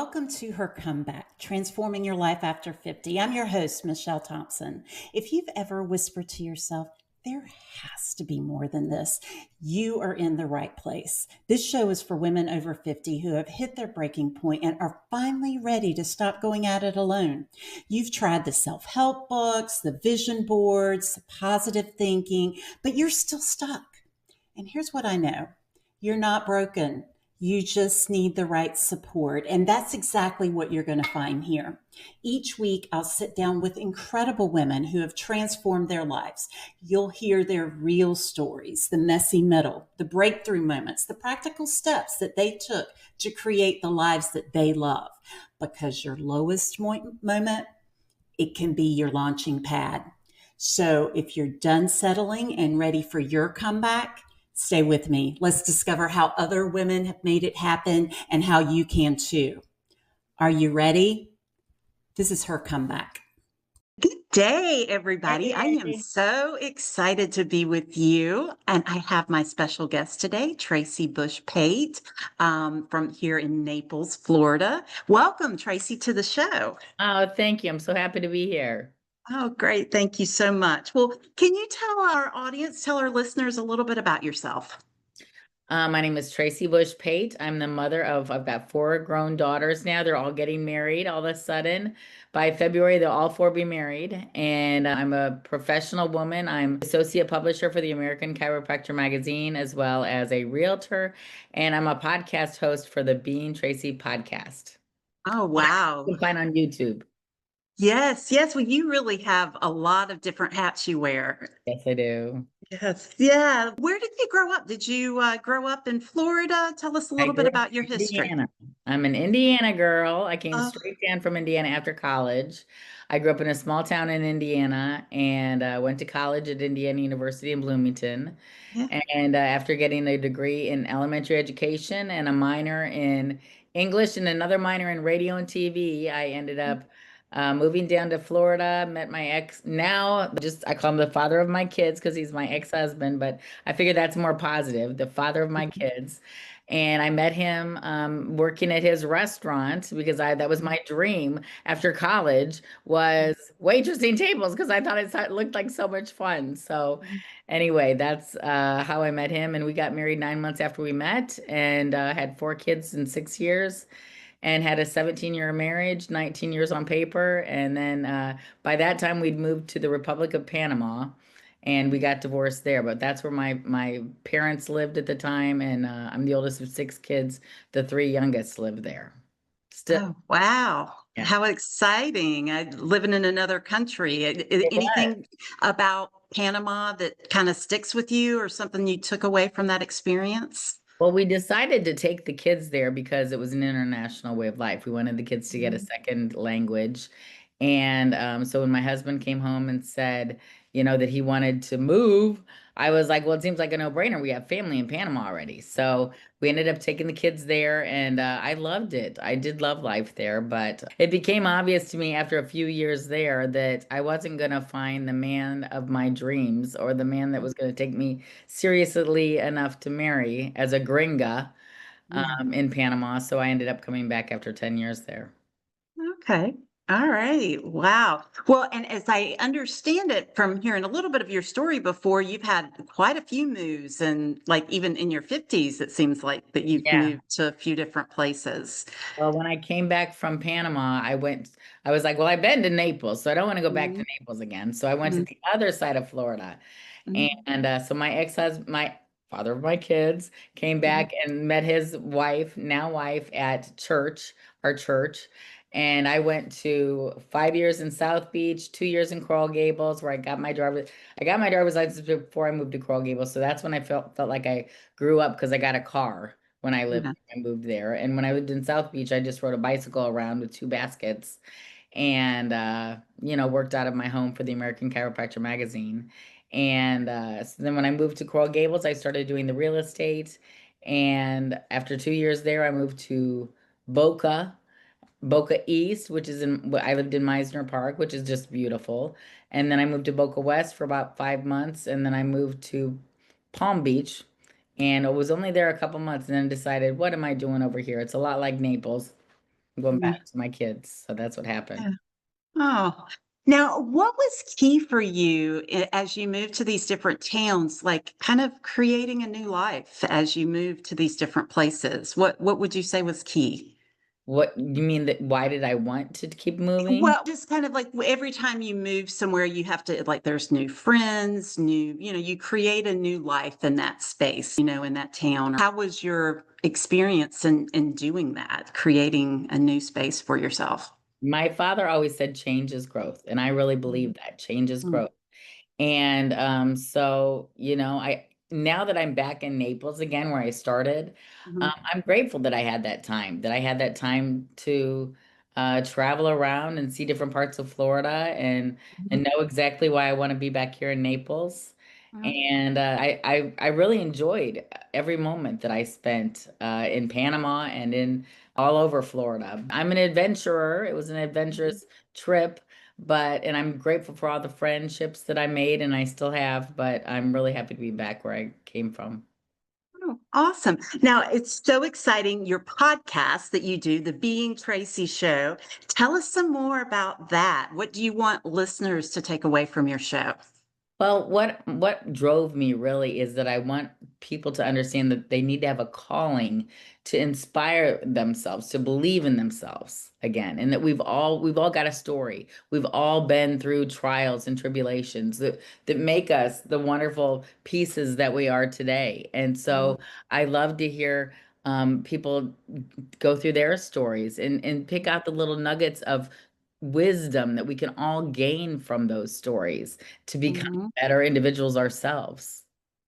Welcome to Her Comeback, Transforming Your Life After 50. I'm your host, Michelle Thompson. If you've ever whispered to yourself, there has to be more than this, you are in the right place. This show is for women over 50 who have hit their breaking point and are finally ready to stop going at it alone. You've tried the self-help books, the vision boards, the positive thinking, but you're still stuck. And here's what I know. You're not broken. You just need the right support. And that's exactly what you're going to find here. Each week, I'll sit down with incredible women who have transformed their lives. You'll hear their real stories, the messy middle, the breakthrough moments, the practical steps that they took to create the lives that they love. Because your lowest moment, it can be your launching pad. So if you're done settling and ready for your comeback, stay with me. Let's discover how other women have made it happen and how you can too. Are you ready? This is Her Comeback. Good day, everybody. I am so excited to be with you. And I have my special guest today, Tracy Busch Pate, from here in Naples, Florida. Welcome, Tracy, to the show. Oh, thank you. I'm so happy to be here. Oh, great. Thank you so much. Well, can you tell our audience, tell our listeners a little bit about yourself? My name is Tracy Busch Pate. I'm the mother of, I've got 4 grown daughters now. They're all getting married all of a sudden. By February, they'll all 4 be married. And I'm a professional woman. I'm associate publisher for the American Chiropractor magazine, as well as a realtor. And I'm a podcast host for the Being Tracy podcast. Oh, wow. You can find on YouTube. Yes, yes. Well, you really have a lot of different hats you wear. Yes, I do. Yes, yeah. Where did you grow up? Did you grow up in Florida? Tell us a I little bit grew up about your in history. Indiana. I'm an Indiana girl. I came Oh, straight down from Indiana after college. I grew up in a small town in Indiana and went to college at Indiana University in Bloomington. yeah. And after getting a degree in elementary education and a minor in English and another minor in radio and TV, I ended up moving down to Florida, met my ex. Now, just I call him the father of my kids because he's my ex-husband, but I figure that's more positive, the father of my kids. And I met him working at his restaurant because that was my dream after college was waitressing tables because I thought it looked like so much fun. So anyway, that's how I met him, and we got married 9 months after we met, and had 4 kids in 6 years, and had a 17-year marriage, 19 years on paper, and then by that time we'd moved to the Republic of Panama, and we got divorced there. But that's where my parents lived at the time, and I'm the oldest of 6 kids. The 3 youngest live there. Still, Oh, wow. yeah. How exciting. Living in another country. It was. Anything about Panama that kind of sticks with you or something you took away from that experience? Well, we decided to take the kids there because it was an international way of life. We wanted the kids to get a second language. And so when my husband came home and said, that he wanted to move, I was like, well, it seems like a no-brainer. We have family in Panama already. So we ended up taking the kids there, and I loved it. I did love life there, but it became obvious to me after a few years there that I wasn't going to find the man of my dreams or the man that was going to take me seriously enough to marry as a gringa in Panama. So I ended up coming back after 10 years there. Okay. All right. Wow. Well, and as I understand it from hearing a little bit of your story before, you've had quite a few moves, and like even in your 50s, it seems like that you've Yeah. moved to a few different places. Well, when I came back from Panama, I was like, well, I've been to Naples, so I don't want to go back to Mhm, Naples again. So I went to mhm, the other side of Florida. mhm, And so my ex-husband, my father of my kids, came mhm. back and met his wife, now wife, at church, our church. And I went to 5 years in South Beach, 2 years in Coral Gables, where I got my driver's license before I moved to Coral Gables. So that's when I felt like I grew up because I got a car when Yeah. I moved there. And when I lived in South Beach, I just rode a bicycle around with 2 baskets and worked out of my home for the American Chiropractor magazine. And so then when I moved to Coral Gables, I started doing the real estate. And after 2 years there, I moved to Boca, Boca East, I lived in Meisner Park, which is just beautiful. And then I moved to Boca West for about 5 months. And then I moved to Palm Beach. And I was only there a couple months and then decided, what am I doing over here? It's a lot like Naples. going Mhm. back to my kids. So that's what happened. Yeah. Oh, now what was key for you as you moved to these different towns, like kind of creating a new life as you moved to these different places? What would you say was key? What you mean that why did I want to keep moving? Well, just kind of like every time you move somewhere, you have to like there's new friends, you create a new life in that space, in that town. How was your experience in doing that, creating a new space for yourself? My father always said change is growth, and I really believe that change is Mm, growth. And so, I now that I'm back in Naples again, where I started, mhm, I'm grateful that I had that time to travel around and see different parts of Florida and mhm. know exactly why I want to be back here in Naples. Well, And I really enjoyed every moment that I spent in Panama and in all over Florida. I'm an adventurer. It was an mhm. adventurous trip, and I'm grateful for all the friendships that I made and I still have, but I'm really happy to be back where I came from. Oh, awesome. Now, it's so exciting, your podcast that you do, the Being Tracy Show. Tell us some more about that. What do you want listeners to take away from your show? Well, what drove me really is that I want people to understand that they need to have a calling to inspire themselves, to believe in themselves again, and that we've all got a story. We've all been through trials and tribulations that make us the wonderful pieces that we are today. And Mhm, so I love to hear people go through their stories and pick out the little nuggets of wisdom that we can all gain from those stories to become mhm. better individuals ourselves.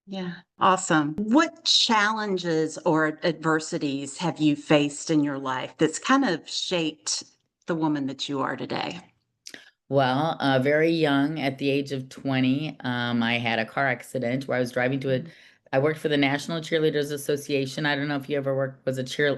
Yeah, awesome. What challenges or adversities have you faced in your life that's kind of shaped the woman that you are today? Well, very young, at the age of 20, I had a car accident where I was driving to it. Mhm. I worked for the National Cheerleaders Association. I don't know if you ever worked,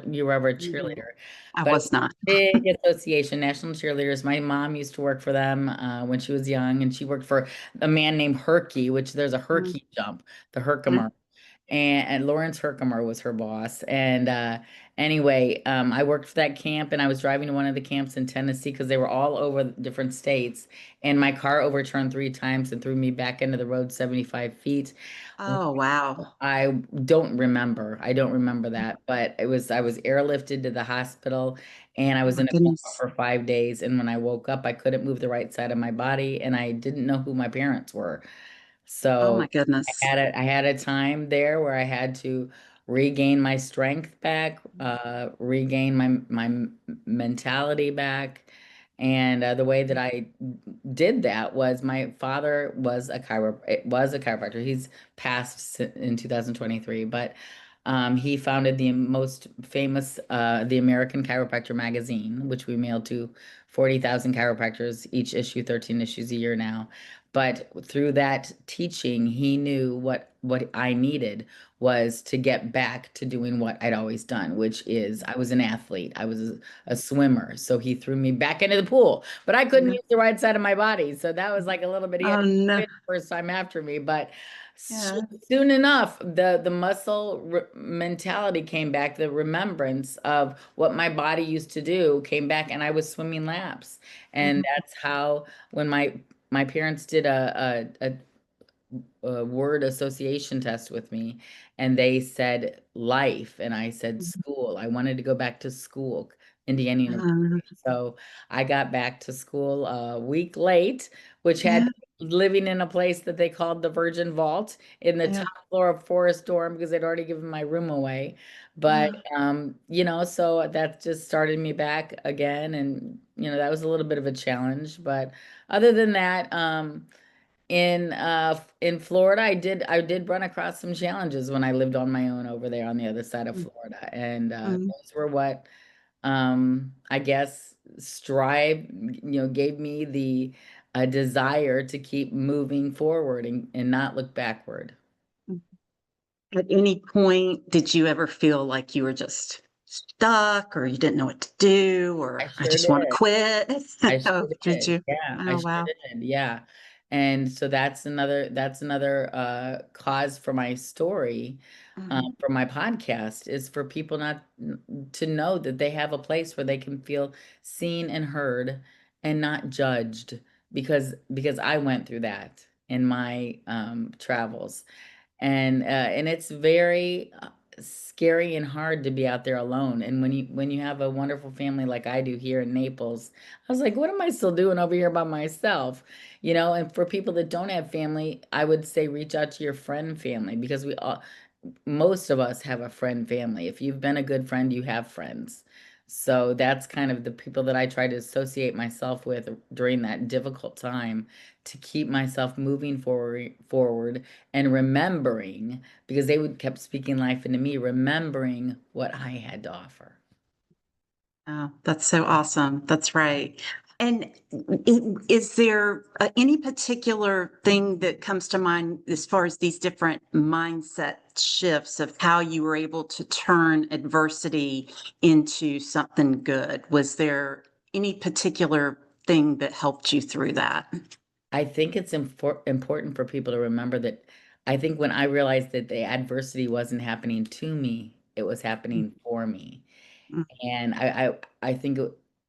you were ever a Mhm. cheerleader, I but it was was not. a big association, National Cheerleaders. My mom used to work for them when she was young, and she worked for a man named Herky, which there's a Mm, Herky jump, the yeah. Herkimer. And Lawrence Herkimer was her boss. And anyway, I worked for that camp, and I was driving to one of the camps in Tennessee because they were all over different states. And my car overturned 3 times and threw me back into the road 75 feet. Oh, wow. I don't remember. I don't remember that, but I was airlifted to the hospital and I Oh was my in a coma goodness. for 5 days. And when I woke up, I couldn't move the right side of my body and I didn't know who my parents were. Oh my So goodness. I had a time there where I had to regain my strength back, regain my mentality back. And the way that I did that was my father was a chiropractor. He's passed in 2023, but he founded the most famous the American Chiropractor magazine, which we mailed to 40,000 chiropractors each issue, 13 issues a year now. But through that teaching, he knew what I needed was to get back to doing what I'd always done, which is I was an athlete. I was a swimmer. So he threw me back into the pool, but I couldn't Yeah. use the right side of my body. So that was like a little bit, he had Oh to no. quit the first time after me. But Yeah. soon enough, the muscle mentality came back, the remembrance of what my body used to do came back, and I was swimming laps. And Mhm. that's how, when my parents did a word association test with me and they said life and I said Mhm. school. I wanted to go back to school, Indiana University. So I got back to school a week late, which had Yeah. living in a place that they called the Virgin Vault in the Yeah. top floor of Forest Dorm because they'd already given my room away. But Yeah. so that just started me back again, and that was a little bit of a challenge. But other than that, in Florida, I did run across some challenges when I lived on my own over there on the other side of Florida, and Mhm. those were what I guess gave me the desire to keep moving forward and not look backward. Mhm. At any point, did you ever feel like you were just stuck or you didn't know what to do I or I sure just want to did. quit? I Oh, sure did did. you? Yeah, I Oh, sure wow. did. Yeah. And so that's another cause for my story, Mhm. for my podcast, is for people not to know that they have a place where they can feel seen and heard and not judged, because I went through that in my travels. And it's very scary and hard to be out there alone. And when you have a wonderful family like I do here in Naples, I was like, what am I still doing over here by myself? And for people that don't have family, I would say reach out to your friend family, because most of us have a friend family. If you've been a good friend, you have friends. So that's kind of the people that I try to associate myself with during that difficult time, to keep myself moving forward and remembering, because they would kept speaking life into me, remembering what I had to offer. Oh, that's so awesome. That's right. And is there any particular thing that comes to mind as far as these different mindset shifts of how you were able to turn adversity into something good? Was there any particular thing that helped you through that? I think it's important for people to remember that. I think when I realized that the adversity wasn't happening to me, it was happening for me. Mhm. And I think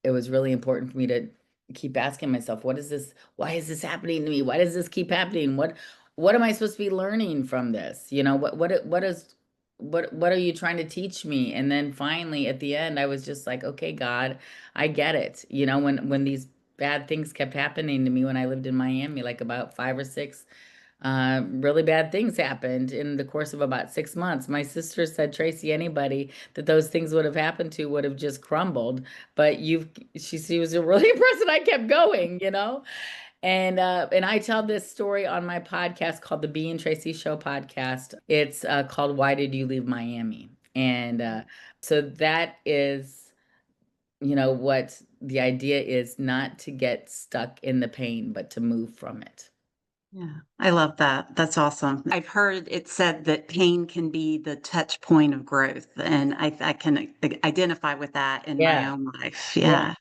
it was really important for me to keep asking myself, what is this? Why is this happening to me? Why does this keep happening? What am I supposed to be learning from this? What are you trying to teach me? And then finally at the end, I was just like, okay, God, I get it. When these bad things kept happening to me when I lived in Miami, like about 5 or 6 really bad things happened in the course of about 6 months. My sister said, Tracy, anybody that those things would have happened to would have just crumbled. But she was really impressed that I kept going. And I tell this story on my podcast called the Being Tracy Show podcast. It's called Why Did You Leave Miami? And so that is, what the idea is, not to get stuck in the pain, but to move from it. Yeah, I love that. That's awesome. I've heard it said that pain can be the touch point of growth, and I can identify with that in my Yeah. own life. Yeah. Yeah.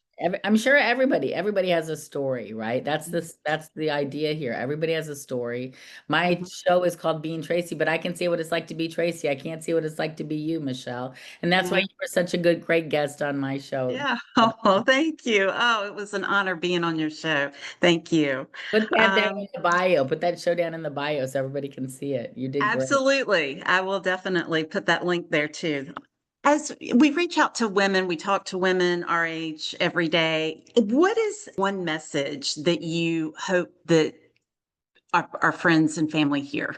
I'm sure everybody has a story, right? That's the idea here. Everybody has a story. My Mhm. show is called Being Tracy, but I can see what it's like to be Tracy. I can't see what it's like to be you, Michelle. And that's why Yeah. you were such a great guest on my show. Yeah. Oh, thank you. Oh, it was an honor being on your show. Thank you. Put that down in Um, the bio. Put that show down in the bio so everybody can see it. You did great. Absolutely. I will definitely put that link there too. As we reach out to women, we talk to women our age every day. What is one message that you hope that our friends and family hear?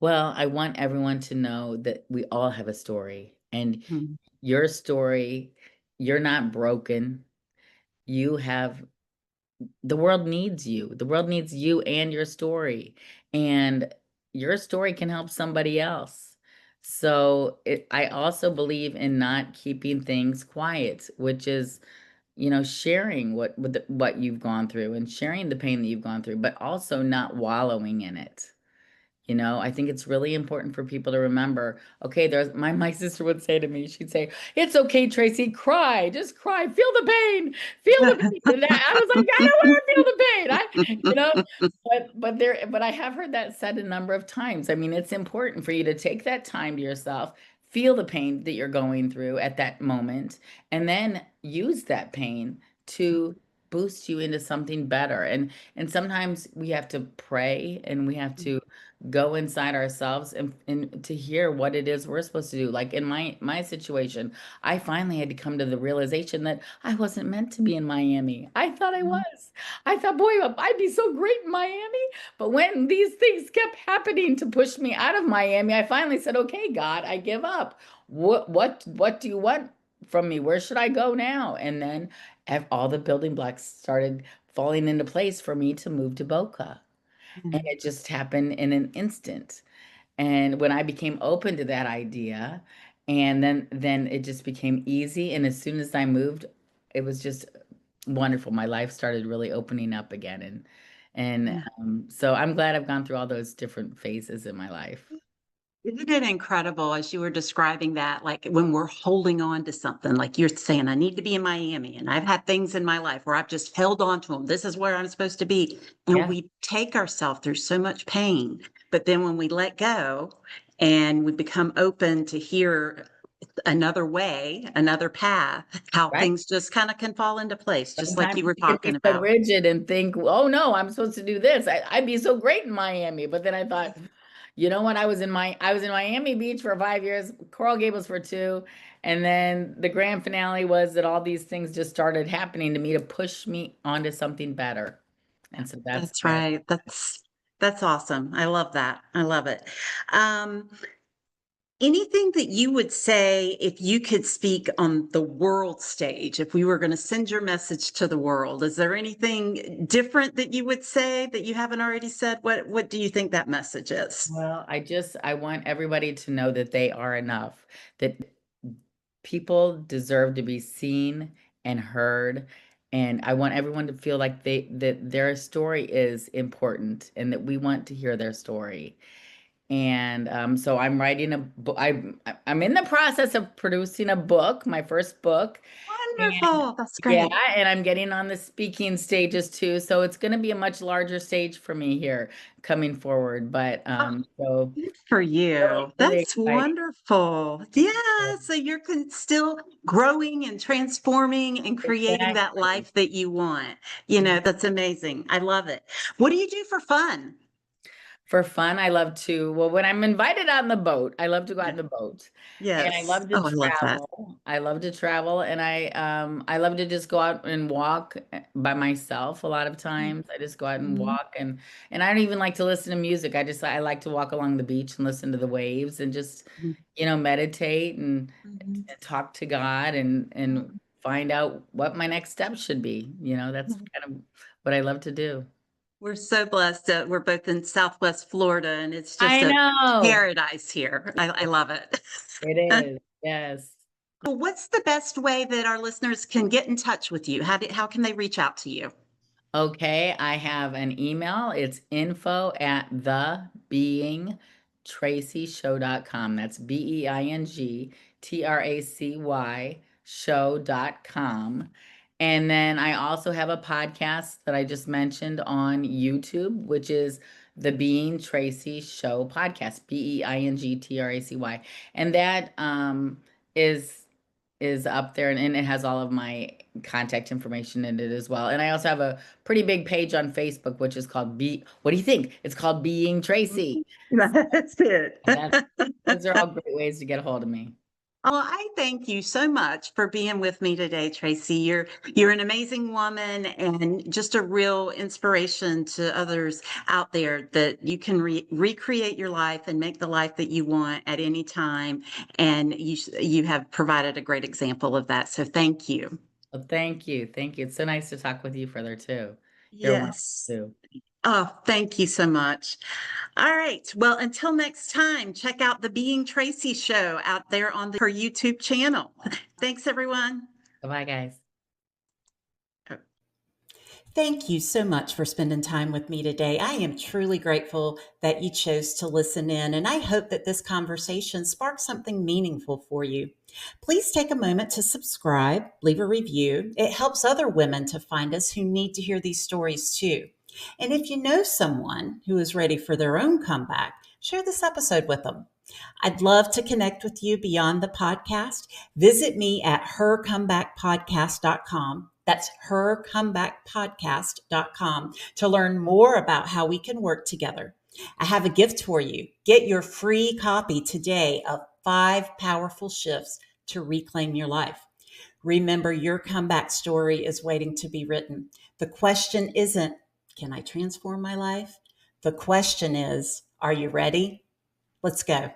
Well, I want everyone to know that we all have a story, and Mhm. your story, you're not broken. You have The world needs you. The world needs you and your story. And your story can help somebody else. So I also believe in not keeping things quiet, which is, sharing what you've gone through and sharing the pain that you've gone through, but also not wallowing in it. I think it's really important for people to remember, okay, there's my sister would say to me, she'd say, it's okay, Tracy, cry, just cry, feel the pain. And I was like, I don't want to feel the pain. But I have heard that said a number of times. I mean, it's important for you to take that time to yourself, feel the pain that you're going through at that moment, and then use that pain to boost you into something better. And sometimes we have to pray, and we have to go inside ourselves, and to hear what it is we're supposed to do. Like in my situation, I finally had to come to the realization that I wasn't meant to be in Miami. I thought I was. I thought, boy, I'd be so great in Miami. But when these things kept happening to push me out of Miami, I finally said, okay, God, I give up. What do you want from me? Where should I go now? And then all the building blocks started falling into place for me to move to Boca. And Mhm. it just happened in an instant. And when I became open to that idea, and then it just became easy. And as soon as I moved, it was just wonderful. My life started really opening up again. And Yeah. so I'm glad I've gone through all those different phases in my life. Isn't it incredible as you were describing that, like when we're holding on to something, like you're saying, I need to be in Miami, and I've had things in my life where I've just held on to them. This is where I'm supposed to be. And Yeah, we take ourselves through so much pain. But then when we let go and we become open to hear another way, another path, how right. things just kind of can fall into place, just like Sometimes you were we can be talking so about. rigid and think, oh no, I'm supposed to do this. I'd be so great in Miami. But then I thought, you know what? I was in Miami Beach for 5 years, Coral Gables for two, and then the grand finale was that all these things just started happening to me to push me onto something better. And so that's That's why. right. That's awesome. I love that. I love it. Um, Anything that you would say if you could speak on the world stage, if we were going to send your message to the world, is there anything different that you would say that you haven't already said? What do you think that message is? Well, I want everybody to know that they are enough, that people deserve to be seen and heard. And I want everyone to feel like that their story is important and that we want to hear their story. And so I'm writing a book. I'm in the process of producing a book, my first book. And Wonderful. That's yeah, great. and I'm getting on the speaking stages too. So it's going to be a much larger stage for me here coming forward. But Oh, so good for really, you. really That's exciting. wonderful. Yeah. So you're still growing and transforming and creating that Exactly. life that you want. That's amazing. I love it. What do you do for fun? For fun, I love to, well, when I'm invited on the boat, I love to go out Yeah. on the boat. And I Yes. love to Oh, I love that. travel. I love to travel and I love to just go out and walk by myself a lot of times. I just go out and Mhm. walk and I don't even like to listen to music. I like to walk along the beach and listen to the waves and just, Mhm. meditate Mhm. and talk to God and find out what my next step should be. That's Mhm. kind of what I love to do. We're so blessed that we're both in Southwest Florida, and it's just I a know. paradise here. I love it. It is. Yes. Well, what's the best way that our listeners can get in touch with you? How can they reach out to you? Okay, I have an email. It's info at the being tracy show.com. That's BEING show.com. And then I also have a podcast that I just mentioned on YouTube, which is the Being Tracy Show podcast, BEING And that is up there and it has all of my contact information in it as well. And I also have a pretty big page on Facebook, which is called what do you think? It's called Being Tracy. That's it. And those are all great ways to get a hold of me. Oh, I thank you so much for being with me today, Tracy. You're an amazing woman and just a real inspiration to others out there that you can recreate your life and make the life that you want at any time. And you have provided a great example of that. So thank you. Well, thank you. Thank you. It's so nice to talk with you further too. You're wonderful Yes. too. Oh, thank you so much. All right. Well, until next time, check out the Being Tracy show out there on her YouTube channel. Thanks, everyone. Bye-bye, guys. Thank you so much for spending time with me today. I am truly grateful that you chose to listen in, and I hope that this conversation sparked something meaningful for you. Please take a moment to subscribe, leave a review. It helps other women to find us who need to hear these stories too. And if you know someone who is ready for their own comeback, share this episode with them. I'd love to connect with you beyond the podcast. Visit me at hercomebackpodcast.com. That's hercomebackpodcast.com to learn more about how we can work together. I have a gift for you. Get your free copy today of 5 powerful shifts to reclaim your life. Remember, your comeback story is waiting to be written. The question isn't, can I transform my life? The question is, are you ready? Let's go.